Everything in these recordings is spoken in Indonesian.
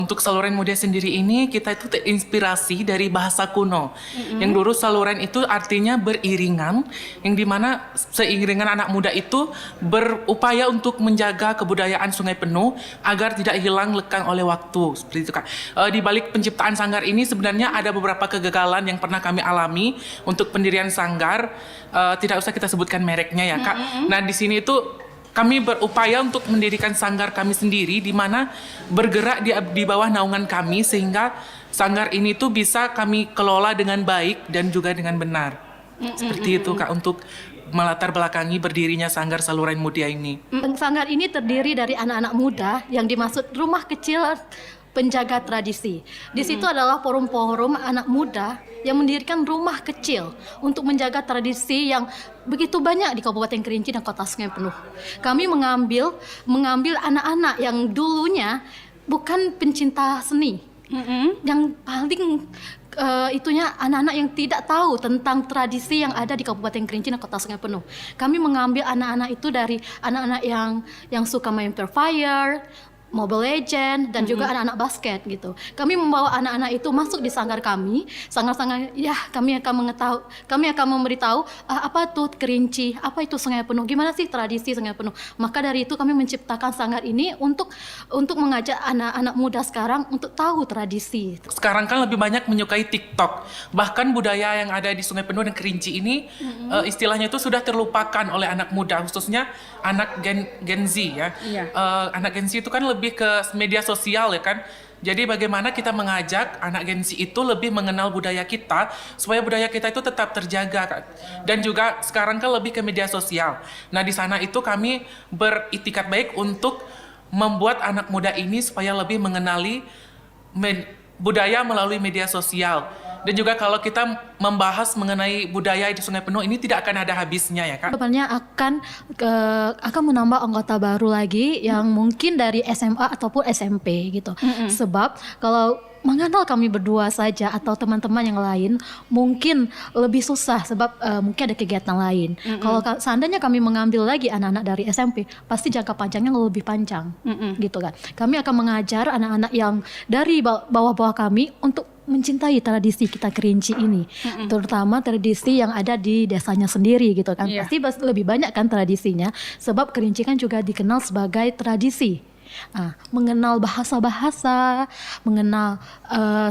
Untuk saluran muda sendiri ini kita itu terinspirasi dari bahasa kuno. Yang dulu saluran itu artinya beriringan, yang dimana seiringan anak muda itu berupaya untuk menjaga kebudayaan Sungai Penuh agar tidak hilang lekang oleh waktu. Seperti itu Kak. Di balik penciptaan sanggar ini sebenarnya ada beberapa kegagalan yang pernah kami alami untuk pendirian sanggar. Tidak usah kita sebutkan mereknya ya Kak. Nah di sini itu kami berupaya untuk mendirikan sanggar kami sendiri di mana bergerak di bawah naungan kami sehingga sanggar ini tuh bisa kami kelola dengan baik dan juga dengan benar. Seperti itu Kak untuk melatar belakangi berdirinya sanggar saluran muda ini. Sanggar ini terdiri dari anak-anak muda yang dimaksud rumah kecil penjaga tradisi. Di situ adalah forum-forum anak muda yang mendirikan rumah kecil untuk menjaga tradisi yang begitu banyak di Kabupaten Kerinci dan Kota Sungai Penuh. Kami mengambil anak-anak yang dulunya bukan pencinta seni, yang paling itunya anak-anak yang tidak tahu tentang tradisi yang ada di Kabupaten Kerinci dan Kota Sungai Penuh. Kami mengambil anak-anak itu dari anak-anak yang suka main Free Fire, Mobile Legend, dan juga anak-anak basket gitu. Kami membawa anak-anak itu masuk di sanggar kami. Sanggar-sanggar ya kami akan memberitahu apa tuh Kerinci, apa itu Sungai Penuh, gimana sih tradisi Sungai Penuh. Maka dari itu kami menciptakan sanggar ini untuk mengajak anak-anak muda sekarang untuk tahu tradisi. Sekarang kan lebih banyak menyukai TikTok. Bahkan budaya yang ada di Sungai Penuh dan Kerinci ini istilahnya itu sudah terlupakan oleh anak muda, khususnya anak Gen Z ya. Anak Gen Z itu kan lebih ke media sosial ya kan. Jadi bagaimana kita mengajak anak Gen Z itu lebih mengenal budaya kita supaya budaya kita itu tetap terjaga Kak. Dan juga sekarang kan lebih ke media sosial. Nah di sana itu kami beritikat baik untuk membuat anak muda ini supaya lebih mengenali budaya melalui media sosial. Dan juga kalau kita membahas mengenai budaya di Sungai Penuh ini tidak akan ada habisnya ya Kak. Kedepannya akan menambah anggota baru lagi yang mungkin dari SMA ataupun SMP gitu. Sebab kalau mengenal kami berdua saja atau teman-teman yang lain mungkin lebih susah sebab mungkin ada kegiatan lain. Kalau seandainya kami mengambil lagi anak-anak dari SMP, pasti jangka panjangnya lebih panjang, gitu kan. Kami akan mengajar anak-anak yang dari bawah-bawah kami untuk mencintai tradisi kita Kerinci ini, terutama tradisi yang ada di desanya sendiri gitu kan. Pasti lebih banyak kan tradisinya, sebab Kerinci kan juga dikenal sebagai tradisi. Mengenal bahasa-bahasa, mengenal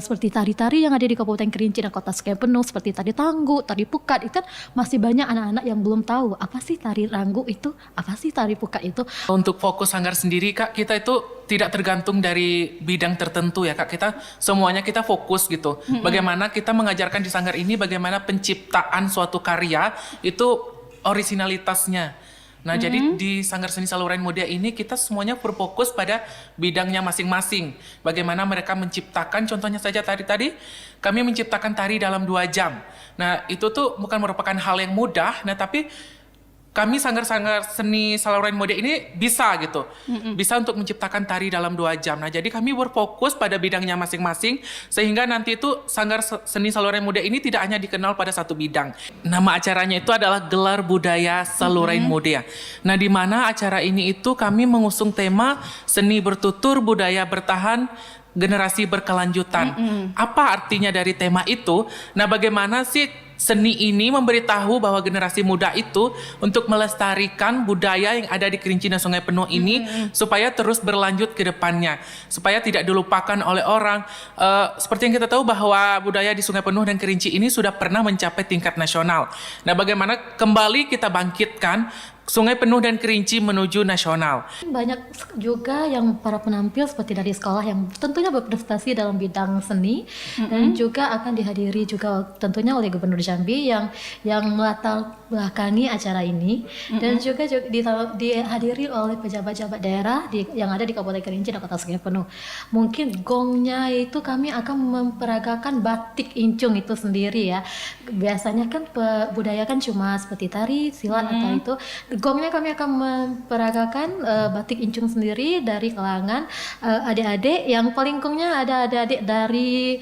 seperti tari-tari yang ada di Kabupaten Kerinci dan Kota Sungai Penuh, seperti tari tangguh, tari pukat, itu kan masih banyak anak-anak yang belum tahu apa sih tari tangguh itu, apa sih tari pukat itu. Untuk fokus sanggar sendiri Kak, kita itu tidak tergantung dari bidang tertentu ya Kak, kita semuanya kita fokus gitu. Bagaimana kita mengajarkan di sanggar ini bagaimana penciptaan suatu karya itu orisinalitasnya. Nah jadi di Sanggar Seni Saluran Muda ini kita semuanya berfokus pada bidangnya masing-masing. Bagaimana mereka menciptakan, contohnya saja tadi kami menciptakan tari dalam 2 jam. Nah itu tuh bukan merupakan hal yang mudah, nah tapi kami Sanggar Seni Saluran Muda ini bisa gitu, bisa untuk menciptakan tari dalam 2 jam. Nah jadi kami berfokus pada bidangnya masing-masing sehingga nanti itu Sanggar Seni Saluran Muda ini tidak hanya dikenal pada satu bidang. Nama acaranya itu adalah Gelar Budaya Saluran Muda. Nah di mana acara ini itu kami mengusung tema seni bertutur, budaya bertahan, generasi berkelanjutan. Apa artinya dari tema itu? Nah bagaimana sih seni ini memberitahu bahwa generasi muda itu untuk melestarikan budaya yang ada di Kerinci dan Sungai Penuh ini supaya terus berlanjut ke depannya, supaya tidak dilupakan oleh orang. Seperti yang kita tahu bahwa budaya di Sungai Penuh dan Kerinci ini sudah pernah mencapai tingkat nasional. Nah bagaimana kembali kita bangkitkan Sungai Penuh dan Kerinci menuju nasional. Banyak juga yang para penampil seperti dari sekolah yang tentunya berprestasi dalam bidang seni, dan juga akan dihadiri juga tentunya oleh Gubernur Jambi yang melatar belakangi acara ini, dan juga dihadiri oleh pejabat-pejabat daerah yang ada di Kabupaten Kerinci dan Kota Sungai Penuh. Mungkin gongnya itu kami akan memperagakan batik incung itu sendiri ya. Biasanya kan budaya kan cuma seperti tari, silat atau itu. Gongnya kami akan memperagakan batik Incung sendiri dari kalangan adik-adik. Yang paling gongnya ada adik-adik dari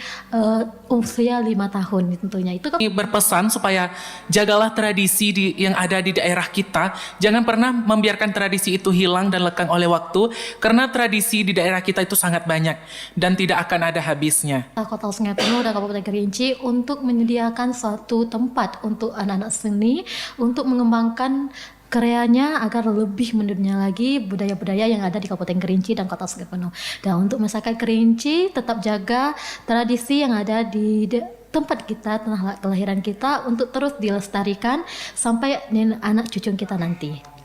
usia 5 tahun tentunya. Itu Kami berpesan supaya jagalah tradisi yang ada di daerah kita. Jangan pernah membiarkan tradisi itu hilang dan lekang oleh waktu, karena tradisi di daerah kita itu sangat banyak dan tidak akan ada habisnya. Kota Sungai Penuh dan Kabupaten Kerinci untuk menyediakan suatu tempat untuk anak-anak seni untuk mengembangkan karyanya agar lebih mendunia lagi budaya-budaya yang ada di Kabupaten Kerinci dan Kota Sungai Penuh. Dan untuk masyarakat Kerinci tetap jaga tradisi yang ada di tempat kita, tanah kelahiran kita untuk terus dilestarikan sampai anak cucu kita nanti.